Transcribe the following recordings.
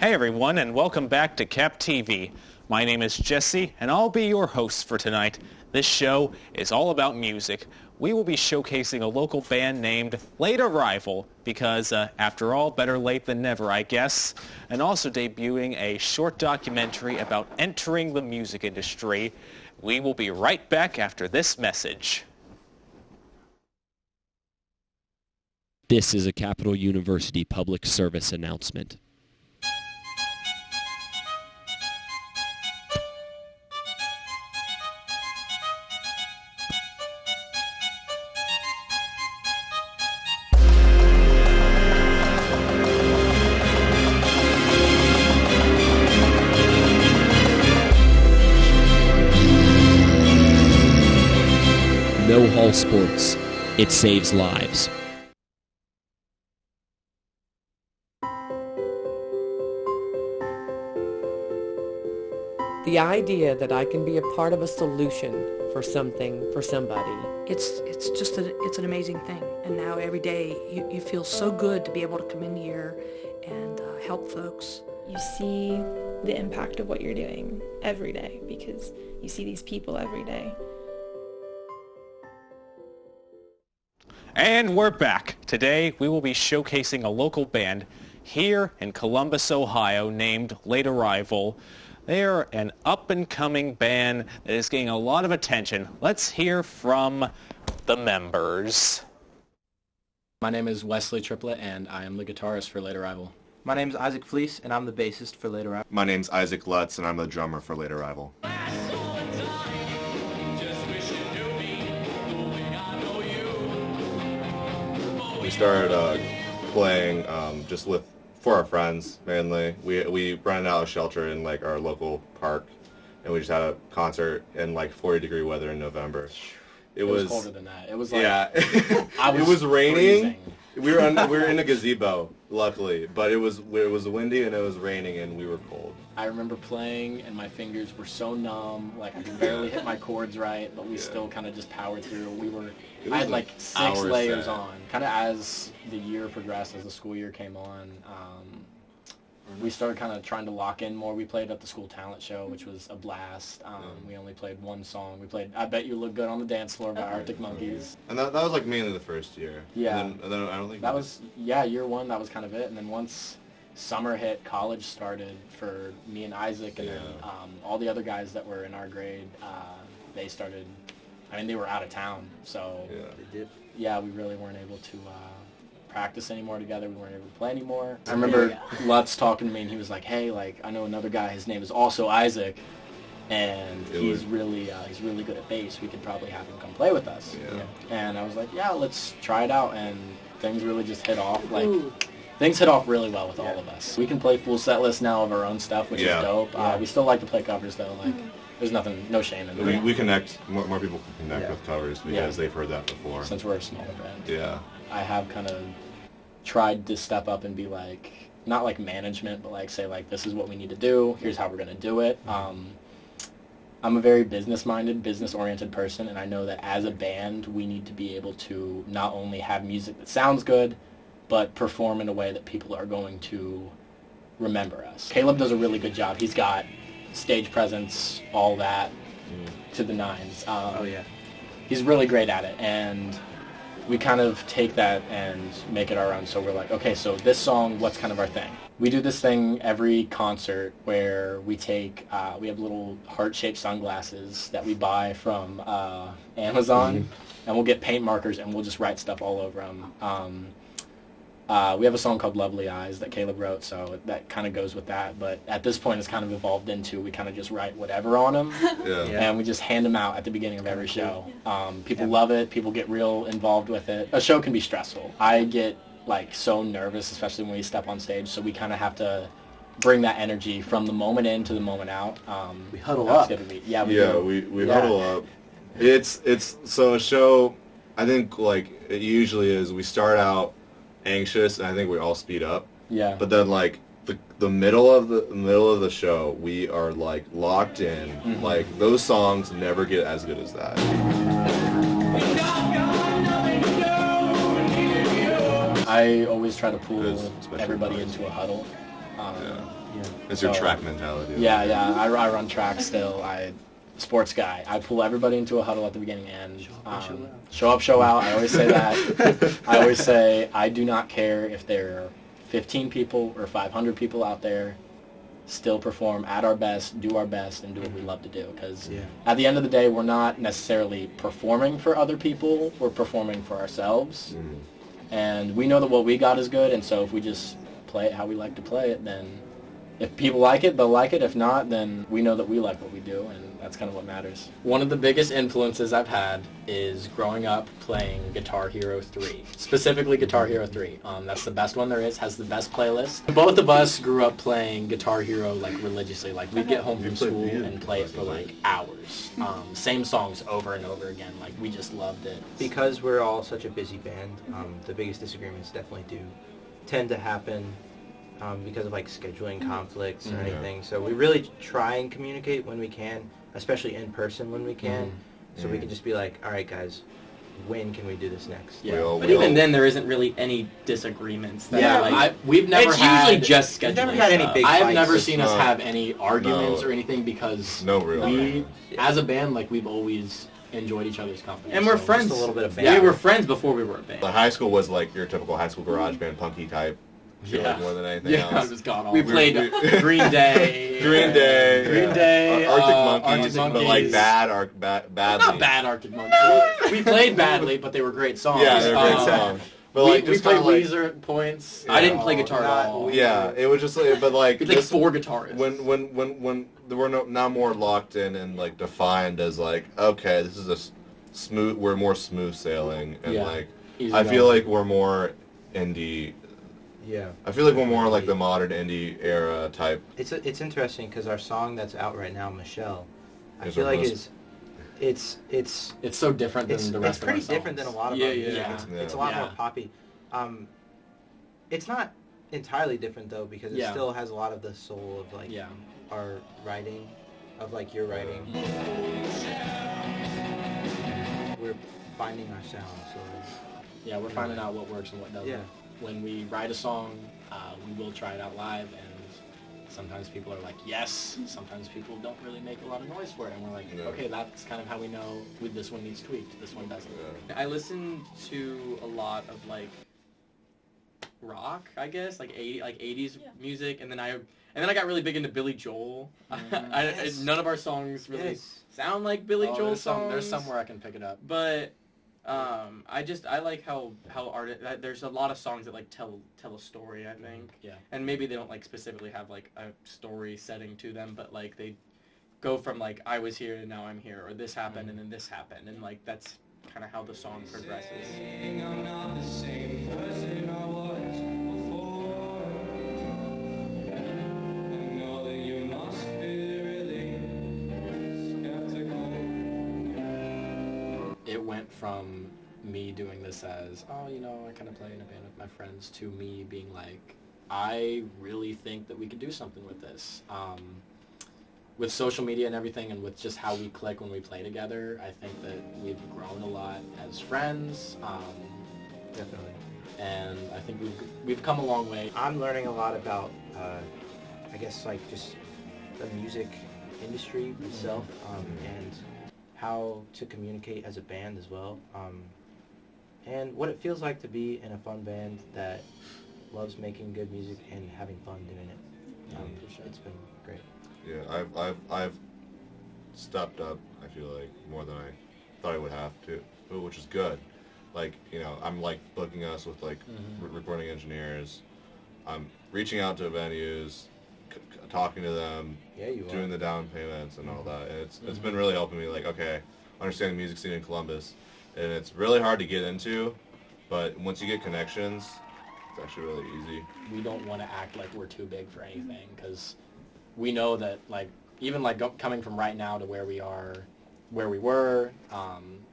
Hey everyone, and welcome back to CapTV. My name is Jesse, and I'll be your host for tonight. This show is all about music. We will be showcasing a local band named Late Arrival, because after all, better late than never, I guess. And also debuting a short documentary about entering the music industry. We will be right back after this message. This is a Capital University public service announcement. No Hall Sports. It saves lives. The idea that I can be a part of a solution for something, for somebody. It's an amazing thing. And now every day you feel so good to be able to come in here and help folks. You see the impact of what you're doing every day because you see these people every day. And we're back. Today we will be showcasing a local band here in Columbus, Ohio named Late Arrival. They're an up-and-coming band that is getting a lot of attention. Let's hear from the members. My name is Wesley Triplett, and I am the guitarist for Late Arrival. My name is Isaac Fleece, and I'm the bassist for Late Arrival. My name's Isaac Lutz, and I'm the drummer for Late Arrival. We started playing just for our friends mainly. We rented out a shelter in like our local park, and we just had a concert in like 40-degree weather in November. It was colder than that. It was like it was raining. We were in a gazebo, luckily, but it was windy and it was raining and we were cold. I remember playing and my fingers were so numb, like I could barely hit my chords right, but we still kind of just powered through. I had like 6 layers on. Kind of as the year progressed, as the school year came on, we started kind of trying to lock in more. We played at the school talent show, which was a blast. We only played one song. We played "I Bet You Look Good on the Dance Floor" by Arctic Monkeys. And that was like mainly the first year. Yeah. And then I don't think that was year one. That was kind of it. And then once summer hit, college started for me and Isaac, and then all the other guys that were in our grade, they started. I mean, they were out of town, so we really weren't able to practice anymore together. We weren't able to play anymore. I remember Lutz talking to me, and he was like, "Hey, like I know another guy. His name is also Isaac, and he's really good at bass. We could probably have him come play with us." Yeah. And I was like, "Yeah, let's try it out." And things really just hit off. Things hit off really well with all of us. We can play full set lists now of our own stuff, which is dope. We still like to play covers though. Like, there's no shame in that. We connect. More people can connect with covers because they've heard that before. Since we're a smaller band. Yeah. I have kind of tried to step up and be like, not like management, but like say like, this is what we need to do. Here's how we're going to do it. I'm a very business-minded, business-oriented person, and I know that as a band, we need to be able to not only have music that sounds good, but perform in a way that people are going to remember us. Caleb does a really good job. He's got stage presence, all that, to the nines. He's really great at it, and we kind of take that and make it our own. So we're like, okay, so this song, what's kind of our thing? We do this thing every concert where we take, we have little heart-shaped sunglasses that we buy from Amazon, and we'll get paint markers and we'll just write stuff all over them. We have a song called Lovely Eyes that Caleb wrote, so that kind of goes with that. But at this point, it's kind of evolved into we kind of just write whatever on them, and we just hand them out at the beginning of every show. People love it. People get real involved with it. A show can be stressful. I get like so nervous, especially when we step on stage, so we kind of have to bring that energy from the moment in to the moment out. We huddle up. We huddle up. It's so a show, I think like it usually is, we start out anxious, and I think we all speed up. Yeah. But then like the middle of the show, we are like locked in. Like those songs never get as good as that. I always try to pull everybody into a huddle. It's your track mentality. Yeah, I run track still. Sports guy. I pull everybody into a huddle at the beginning and show up, show out. I always say that. I always say I do not care if there are 15 people or 500 people out there. Still perform at our best, do our best, and do what we love to do. Because at the end of the day, we're not necessarily performing for other people. We're performing for ourselves. And we know that what we got is good, and so if we just play it how we like to play it, then if people like it, they'll like it. If not, then we know that we like what we do, and that's kind of what matters. One of the biggest influences I've had is growing up playing Guitar Hero 3. Specifically Guitar Hero 3. That's the best one there is, has the best playlist. Both of us grew up playing Guitar Hero like religiously. Like we'd get home from school and play it for like hours. Same songs over and over again. Like we just loved it. Because we're all such a busy band, the biggest disagreements definitely do tend to happen because of like scheduling conflicts or anything. So we really try and communicate when we can, especially in person when we can. So we can just be like, all right, guys, when can we do this next? Yeah. But even then, there isn't really any disagreements. We've never It's had... usually just scheduling. We've never had any big I've fights. never seen us have any arguments or anything because real as a band, like we've always enjoyed each other's company. And we're friends. Just a little bit of band. Yeah, we were friends before we were a band. The high school was like your typical high school garage band, punky type. Like more than anything else. It was gone We played Green Day. Green Day, Arctic Monkeys, but like badly. Not bad Arctic Monkeys. We played badly, but they were great songs. Yeah, they were great songs. But like, we played Weezer at points. Yeah. I didn't play guitar at all. Yeah, it was just like, but like, we had like 4 guitarists. When there were now more locked in and like defined as like, okay, this is a smooth. We're more smooth sailing, and like, I feel like we're more indie. Yeah. I feel like we're more like the modern indie era type. It's interesting because our song that's out right now, Michelle, I feel like it's so different than the rest of our songs. It's pretty different than a lot of our music. It's a lot more poppy. It's not entirely different though because it still has a lot of the soul of like our writing, of like your writing. We're finding our sound, so we're finding out what works and what doesn't. Yeah. When we write a song, we will try it out live, and sometimes people are like, yes. Sometimes people don't really make a lot of noise for it, and we're like, okay, that's kind of how we know this one needs tweaked, this one doesn't. I listen to a lot of like rock, I guess, like 80s music, and then I got really big into Billy Joel. None of our songs really sound like Billy Joel songs. There's somewhere I can pick it up, but. I like how there's a lot of songs that like tell a story, I think. Yeah. And maybe they don't like specifically have like a story setting to them, but like they go from like I was here and now I'm here, or this happened and then this happened, and like that's kind of how the song progresses. I'm not the same person I was before. I know that you must be really skeptical. It went from me doing this as, I kind of play in a band with my friends, to me being like, I really think that we could do something with this. With social media and everything, and with just how we click when we play together, I think that we've grown a lot as friends. definitely. And I think we've come a long way. I'm learning a lot about, I guess, like just the music industry itself, and how to communicate as a band as well, and what it feels like to be in a fun band that loves making good music and having fun doing it. It's been great. Yeah, I've stepped up, I feel like, more than I thought I would have to, which is good. Like, I'm like booking us with like recording engineers. I'm reaching out to venues, talking to them, doing the down payments and all that. And it's been really helping me, like, okay, understanding the music scene in Columbus. And it's really hard to get into, but once you get connections, it's actually really easy. We don't want to act like we're too big for anything, because we know that, like, even like coming from right now to where we are, where we were,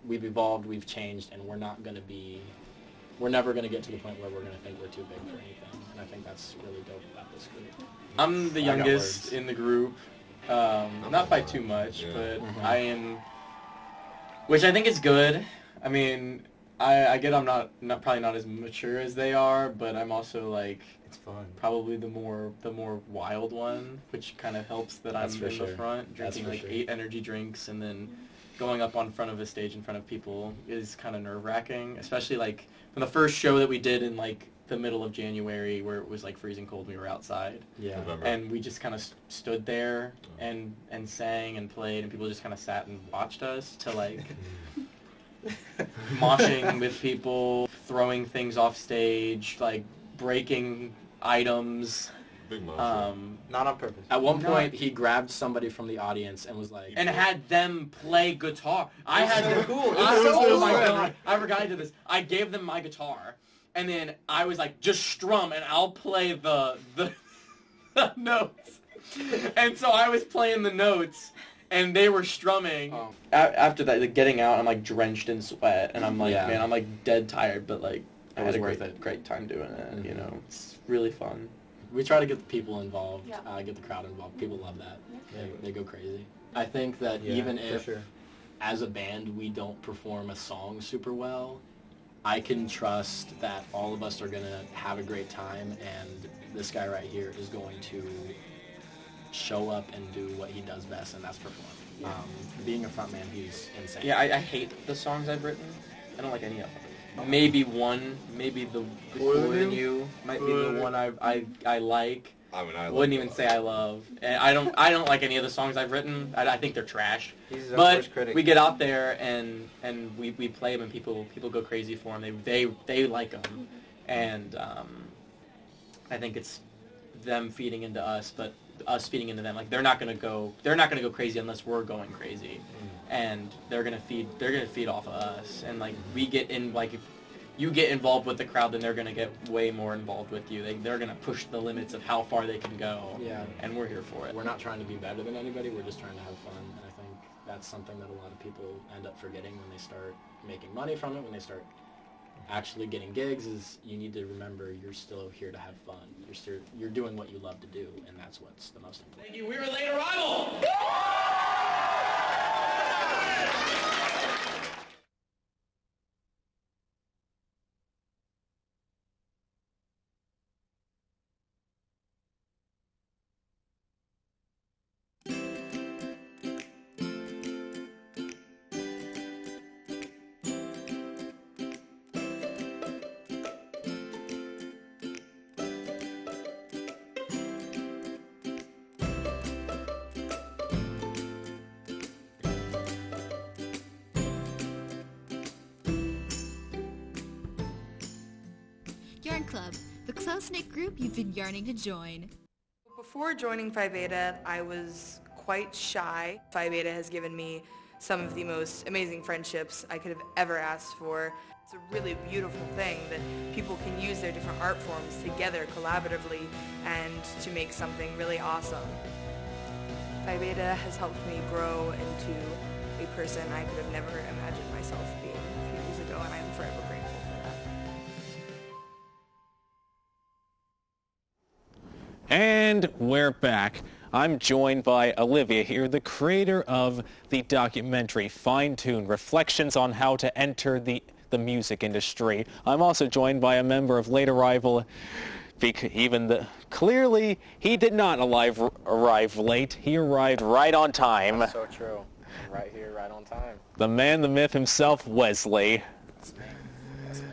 we've evolved, we've changed, and we're never going to get to the point where we're going to think we're too big for anything. And I think that's really dope about this group. I'm the youngest in the group, not by too much, but I am, which I think is good. I mean, I get I'm not probably not as mature as they are, but I'm also like It's fun. Probably the more wild one, which kind of helps that That's I'm for in sure. the front, drinking That's like for sure. 8 energy drinks, and then going up on front of a stage in front of people is kind of nerve-wracking, especially like from the first show that we did in like the middle of January where it was like freezing cold. We were outside. Yeah. November. And we just kind of stood there and sang and played, and people just kind of sat and watched us to like moshing with people, throwing things off stage, like breaking items. Big motion. Not on purpose. At one point, he grabbed somebody from the audience and was like, And had them play guitar. I had so them, cool. It's I, so oh cool. my god! I forgot I did this. I gave them my guitar, and then I was like, just strum, and I'll play the notes. And so I was playing the notes, and they were strumming. Oh. After that, like, getting out, I'm like drenched in sweat, and I'm like, Yeah. man, I'm like dead tired, but like I was had a worth great, it. great time doing it. You Mhm. know, it's really fun. we try to get the people involved, Yeah. get the crowd involved. People love that. They go crazy. I think that Yeah, even for if, sure. as a band, we don't perform a song super well, I can trust that all of us are going to have a great time, and this guy right here is going to show up and do what he does best, and that's perform. Being a frontman, he's insane. Yeah, I hate the songs I've written. I don't like any of them. Maybe one, maybe the Cooler Than You might be the one I like. I mean, I Wouldn't even say I love. And I don't like any of the songs I've written. I think they're trash. He's our But first critic. we get out there and we play them, and people go crazy for them. They like them, and I think it's them feeding into us, but us feeding into them. Like they're not gonna go crazy unless we're going crazy, and they're gonna feed off of us. And like we get in, like if you get involved with the crowd, then they're gonna get way more involved with you. They're gonna push the limits of how far they can go. Yeah. And we're here for it. We're not trying to be better than anybody. We're just trying to have fun. And I think that's something that a lot of people end up forgetting when they start making money from it, when they start actually getting gigs, is you need to remember you're still here to have fun. You're doing what you love to do, and that's what's the most important. Thank you. We're a late arrival. Yarn Club, the close-knit group you've been yearning to join. Before joining Phi Beta, I was quite shy. Phi Beta has given me some of the most amazing friendships I could have ever asked for. It's a really beautiful thing that people can use their different art forms together collaboratively and to make something really awesome. Phi Beta has helped me grow into a person I could have never imagined myself being a few years ago, and I'm forever grateful for that. And we're back. I'm joined by Olivia here, the creator of the documentary Fine Tune, Reflections on How to Enter the Music Industry. I'm also joined by a member of Late Arrival, clearly he did not arrive late. He arrived right on time. That's so true. Right here, right on time. The man, the myth himself, Wesley. That's me. That's me.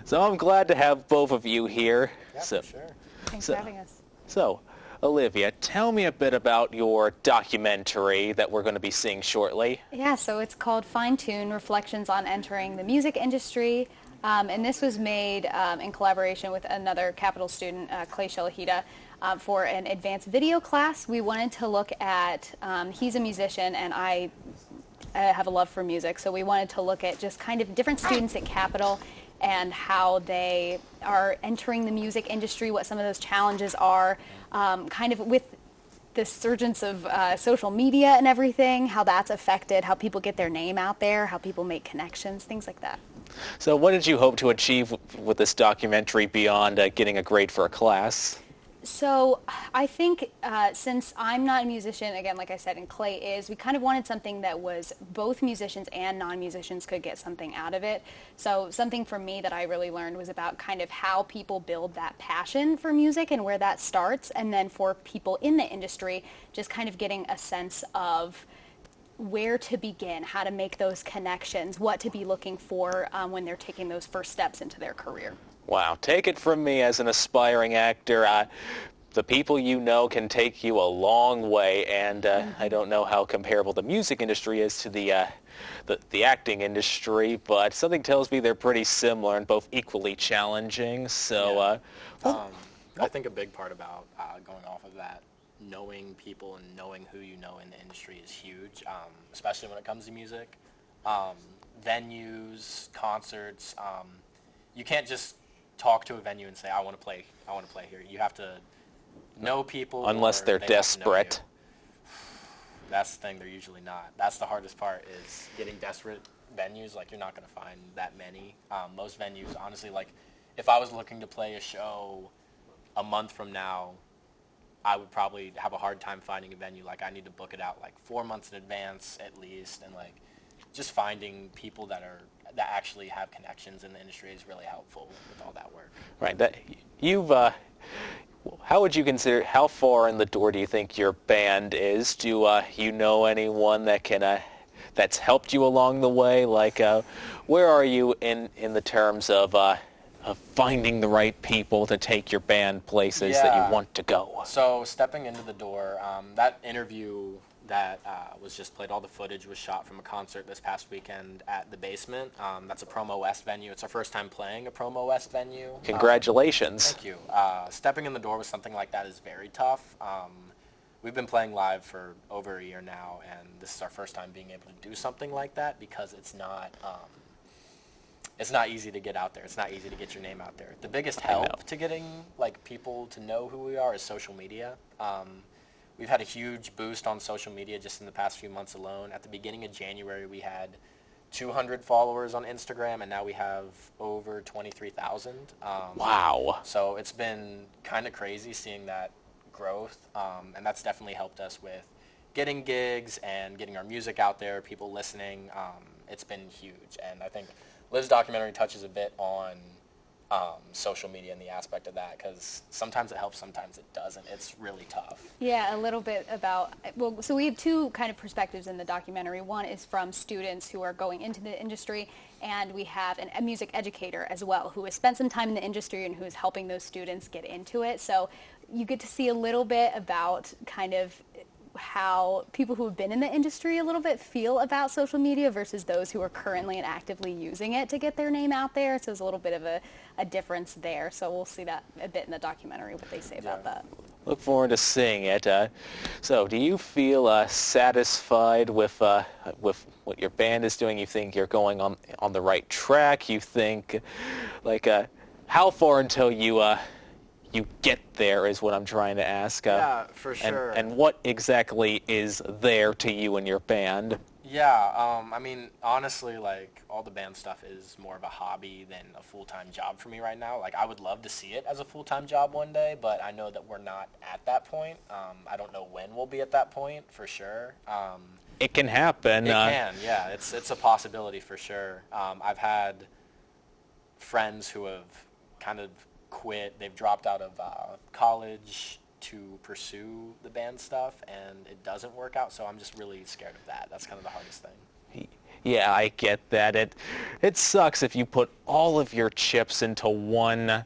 So I'm glad to have both of you here. Yeah, So, for sure. Thanks So- for having us. So, Olivia, tell me a bit about your documentary that we're going to be seeing shortly. Yeah, so it's called Fine Tune, Reflections on Entering the Music Industry. And this was made in collaboration with another Capital student, Clay Shalahida, for an advanced video class. We wanted to look at, he's a musician and I have a love for music, so we wanted to look at just kind of different students at Capital and how they are entering the music industry, what some of those challenges are, kind of with the surgence of social media and everything, how that's affected, how people get their name out there, how people make connections, things like that. So what did you hope to achieve with this documentary beyond getting a grade for a class? So I think since I'm not a musician, again, like I said, and Clay is, we kind of wanted something that was both musicians and non-musicians could get something out of it. So something for me that I really learned was about kind of how people build that passion for music and where that starts. And then for people in the industry, just kind of getting a sense of where to begin, how to make those connections, what to be looking for when they're taking those first steps into their career. Wow, take it from me as an aspiring actor. The people you know can take you a long way, and I don't know how comparable the music industry is to the acting industry, but something tells me they're pretty similar and both equally challenging. So, I think a big part about going off of that, knowing people and knowing who you know in the industry is huge, especially when it comes to music. Venues, concerts, you can't just talk to a venue and say, I want to play here. You have to know people. Unless they're desperate. That's the thing, they're usually not. That's the hardest part, is getting desperate venues. Like, you're not going to find that many. Most venues, honestly, like, if I was looking to play a show a month from now, I would probably have a hard time finding a venue. Like, I need to book it out like 4 months in advance at least, and like just finding people that actually have connections in the industry is really helpful with all that work. Right. How would you consider, how far in the door do you think your band is? Do you know anyone that can that's helped you along the way? Like, where are you in the terms of finding the right people to take your band places that you want to go? So stepping into the door, that interview that was just played, all the footage was shot from a concert this past weekend at the Basement. That's a Promo West venue. It's our first time playing a Promo West venue. Congratulations. Thank you. Stepping in the door with something like that is very tough. We've been playing live for over a year now, and this is our first time being able to do something like that, because it's not easy to get out there. It's not easy to get your name out there. The biggest help to getting like people to know who we are is social media. We've had a huge boost on social media just in the past few months alone. At the beginning of January, we had 200 followers on Instagram, and now we have over 23,000. Wow. So it's been kind of crazy seeing that growth, and that's definitely helped us with getting gigs and getting our music out there, people listening. It's been huge, and I think Liv's documentary touches a bit on social media and the aspect of that, because sometimes it helps, sometimes it doesn't. It's really tough. Yeah, a little bit about, well, so we have two kind of perspectives in the documentary. One is from students who are going into the industry, and we have a music educator as well who has spent some time in the industry and who is helping those students get into it. So you get to see a little bit about kind of how people who have been in the industry a little bit feel about social media versus those who are currently and actively using it to get their name out there. So there's a little bit of a difference there. So we'll see that a bit in the documentary, what they say about that. Look forward to seeing it. So do you feel satisfied with what your band is doing? You think you're going on the right track? You think, like, how far until you get there is what I'm trying to ask. Yeah, for sure. And what exactly is there to you and your band? Yeah, I mean, honestly, like, all the band stuff is more of a hobby than a full-time job for me right now. Like, I would love to see it as a full-time job one day, but I know that we're not at that point. I don't know when we'll be at that point, for sure. It can happen. It can, yeah. It's a possibility for sure. I've had friends who have kind of quit. They've dropped out of college to pursue the band stuff, and it doesn't work out, so I'm just really scared of that. That's kind of the hardest thing. Yeah, I get that. It sucks if you put all of your chips into one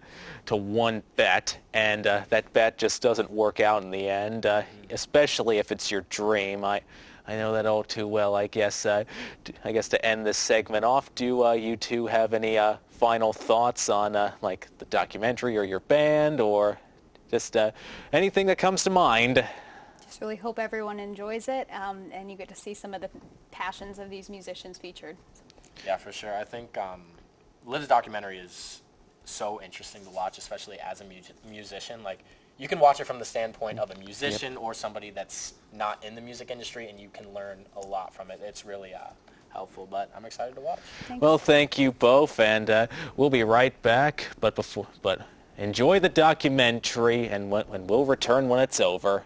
bet, and that bet just doesn't work out in the end, especially if it's your dream. I know that all too well. I guess to end this segment off, do you two have any final thoughts on like the documentary or your band, or just anything that comes to mind? Just really hope everyone enjoys it, and you get to see some of the passions of these musicians featured. Yeah, for sure. I think Liv's documentary is so interesting to watch, especially as a musician. Like, you can watch it from the standpoint of a musician or somebody that's not in the music industry, and you can learn a lot from it. It's really helpful, but I'm excited to watch. Thank you both, and we'll be right back. But Enjoy the documentary, and we'll return when it's over.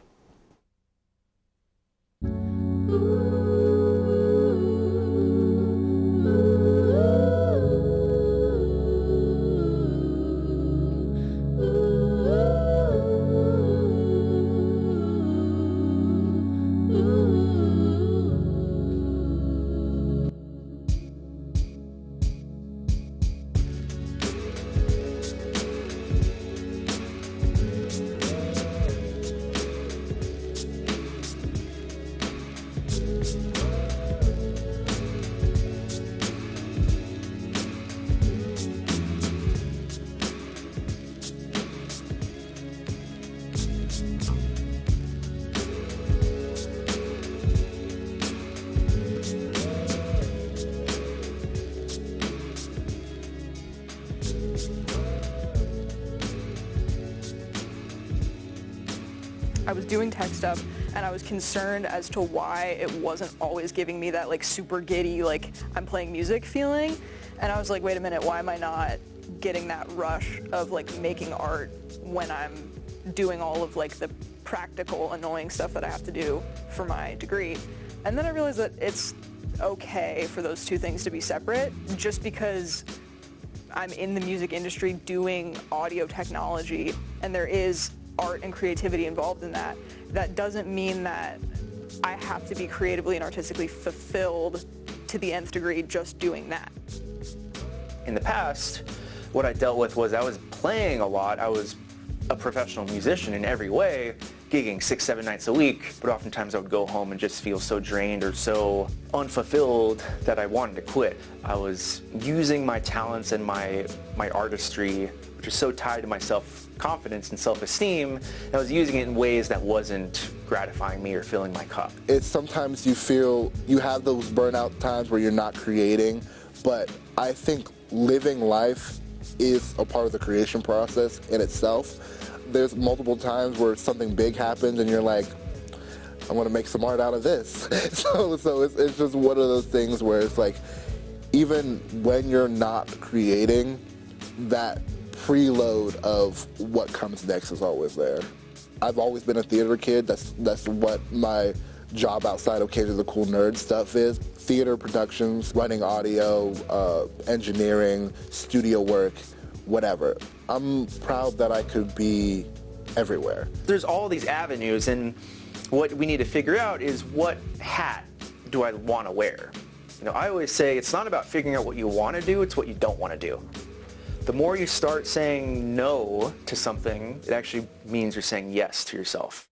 I was doing tech stuff, and I was concerned as to why it wasn't always giving me that like super giddy, like I'm playing music feeling. And I was like, wait a minute, why am I not getting that rush of like making art when I'm doing all of like the practical, annoying stuff that I have to do for my degree? And then I realized that it's okay for those two things to be separate. Just because I'm in the music industry doing audio technology and there is art and creativity involved in that, that doesn't mean that I have to be creatively and artistically fulfilled to the nth degree just doing that. In the past, what I dealt with was I was playing a lot. I was a professional musician in every way, gigging 6-7 nights a week, but oftentimes I would go home and just feel so drained or so unfulfilled that I wanted to quit. I was using my talents and my artistry, which is so tied to my self-confidence and self-esteem, and I was using it in ways that wasn't gratifying me or filling my cup. It's sometimes you feel you have those burnout times where you're not creating, but I think living life is a part of the creation process in itself. There's multiple times where something big happens and you're like, I'm going to make some art out of this. so it's just one of those things where it's like, even when you're not creating, that preload of what comes next is always there. I've always been a theater kid. That's what my job outside of Cage of the Cool Nerd stuff is. Theater productions, running audio, engineering, studio work, whatever. I'm proud that I could be everywhere. There's all these avenues, and what we need to figure out is what hat do I want to wear? You know, I always say it's not about figuring out what you want to do, it's what you don't want to do. The more you start saying no to something, it actually means you're saying yes to yourself.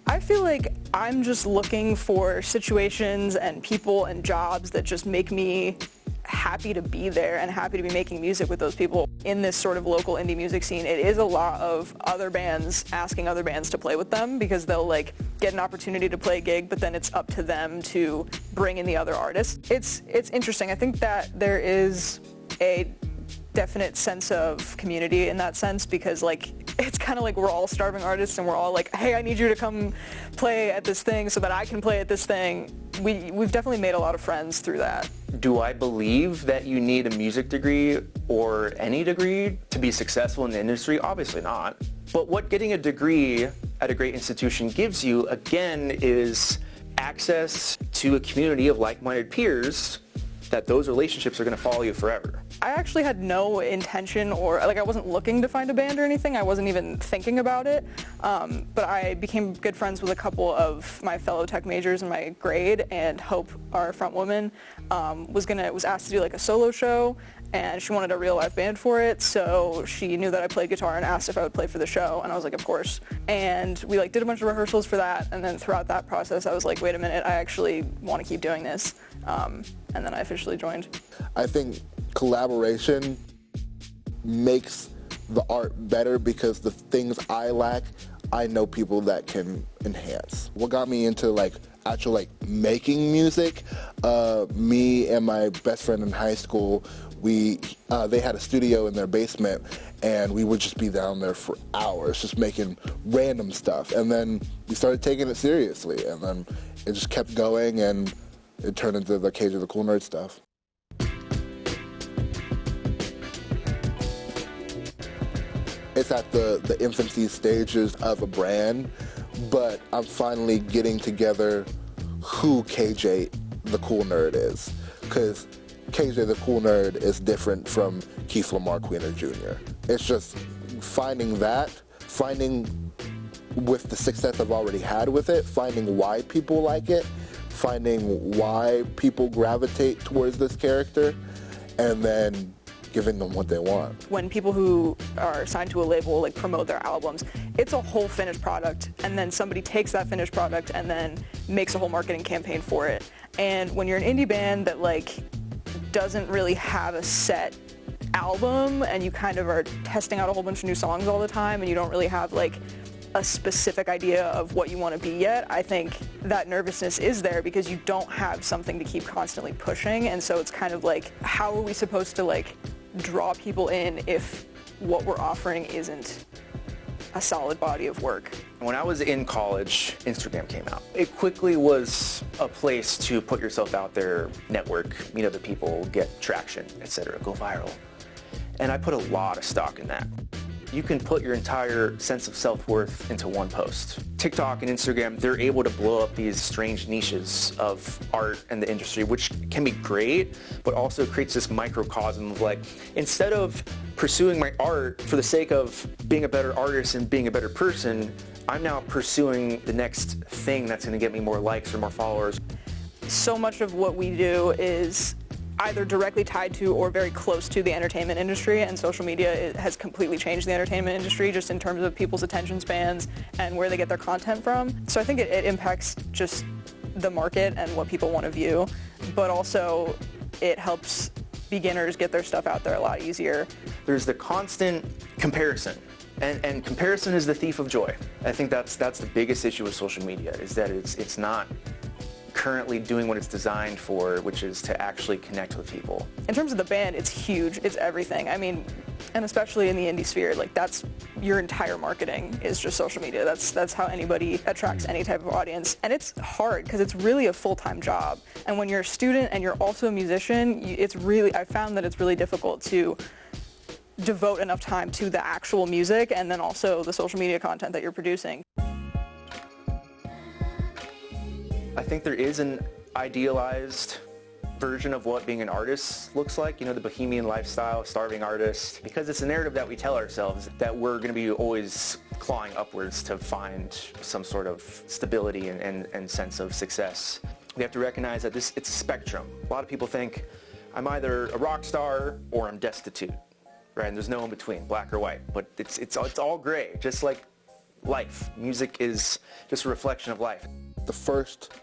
I feel like I'm just looking for situations and people and jobs that just make me happy to be there and happy to be making music with those people. In this sort of local indie music scene, it is a lot of other bands asking other bands to play with them because they'll like get an opportunity to play a gig, but then it's up to them to bring in the other artists. It's interesting. I think that there is a definite sense of community in that sense because like it's kind of like we're all starving artists and we're all like, hey, I need you to come play at this thing so that I can play at this thing. We've definitely made a lot of friends through that. Do I believe that you need a music degree or any degree to be successful in the industry? Obviously not. But what getting a degree at a great institution gives you, again, is access to a community of like-minded peers that those relationships are going to follow you forever. I actually had no intention or like I wasn't looking to find a band or anything. I wasn't even thinking about it. But I became good friends with a couple of my fellow tech majors in my grade, and Hope, our front woman, was asked to do like a solo show, and she wanted a real live band for it, so she knew that I played guitar and asked if I would play for the show, and I was like, of course. And we like did a bunch of rehearsals for that, and then throughout that process I was like, wait a minute, I actually want to keep doing this. And then I officially joined. I think collaboration makes the art better because the things I lack, I know people that can enhance. What got me into actual making music, me and my best friend in high school, they had a studio in their basement, and we would just be down there for hours just making random stuff. And then we started taking it seriously, and then it just kept going, and it turned into the Cage of the Cool Nerd stuff. it's at the infancy stages of a brand, but I'm finally getting together who KJ the Cool Nerd is, because KJ the Cool Nerd is different from Keith Lamar Queener Jr. It's just finding with the success I've already had with it, finding why people like it, finding why people gravitate towards this character, and then giving them what they want. When people who are signed to a label like promote their albums, it's a whole finished product, and then somebody takes that finished product and then makes a whole marketing campaign for it. And when you're an indie band that like doesn't really have a set album, and you kind of are testing out a whole bunch of new songs all the time, and you don't really have like a specific idea of what you want to be yet, I think that nervousness is there because you don't have something to keep constantly pushing. And so it's kind of like, how are we supposed to like draw people in if what we're offering isn't a solid body of work? When I was in college, Instagram came out. It quickly was a place to put yourself out there, network, meet other people, get traction, etc., go viral. And I put a lot of stock in that. You can put your entire sense of self-worth into one post. TikTok and Instagram, they're able to blow up these strange niches of art and the industry, which can be great, but also creates this microcosm of like, instead of pursuing my art for the sake of being a better artist and being a better person, I'm now pursuing the next thing that's gonna get me more likes or more followers. So much of what we do is either directly tied to or very close to the entertainment industry, and social media has completely changed the entertainment industry just in terms of people's attention spans and where they get their content from. So I think it impacts just the market and what people want to view, but also it helps beginners get their stuff out there a lot easier. There's the constant comparison, and comparison is the thief of joy. I think that's the biggest issue with social media, is that it's not currently doing what it's designed for, which is to actually connect with people. In terms of the band, it's huge. It's everything. I mean, and especially in the indie sphere, like that's your entire marketing is just social media. That's how anybody attracts any type of audience. And it's hard because it's really a full-time job. And when you're a student and you're also a musician, I found that it's really difficult to devote enough time to the actual music and then also the social media content that you're producing. I think there is an idealized version of what being an artist looks like, you know, the bohemian lifestyle, starving artist, because it's a narrative that we tell ourselves that we're going to be always clawing upwards to find some sort of stability and sense of success. We have to recognize that it's a spectrum. A lot of people think I'm either a rock star or I'm destitute, right? And there's no in between, black or white, but it's all gray, just like life. Music is just a reflection of life. The first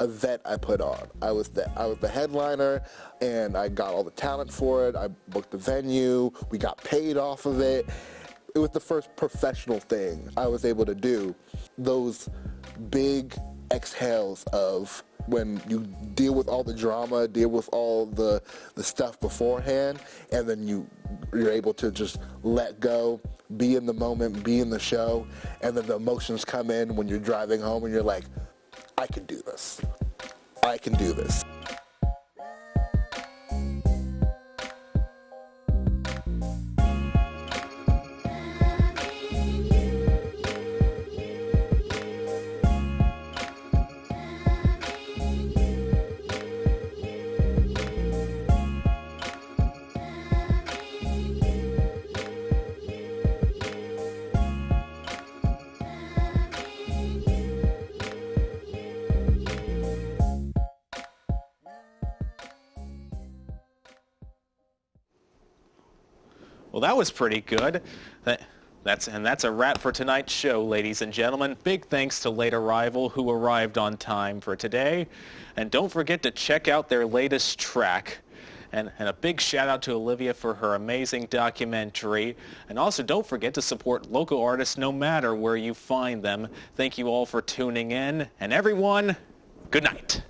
event I put on, I was the headliner, and I got all the talent for it. I booked the venue, we got paid off of it. It was the first professional thing I was able to do. Those big exhales of when you deal with all the drama, deal with all the stuff beforehand, and then you're able to just let go, be in the moment, be in the show, and then the emotions come in when you're driving home and you're like, I can do this. I can do this. Well, that was pretty good. That's a wrap for tonight's show, ladies and gentlemen. Big thanks to Late Arrival, who arrived on time for today. And don't forget to check out their latest track. And a big shout out to Olivia for her amazing documentary. And also don't forget to support local artists no matter where you find them. Thank you all for tuning in. And everyone, good night.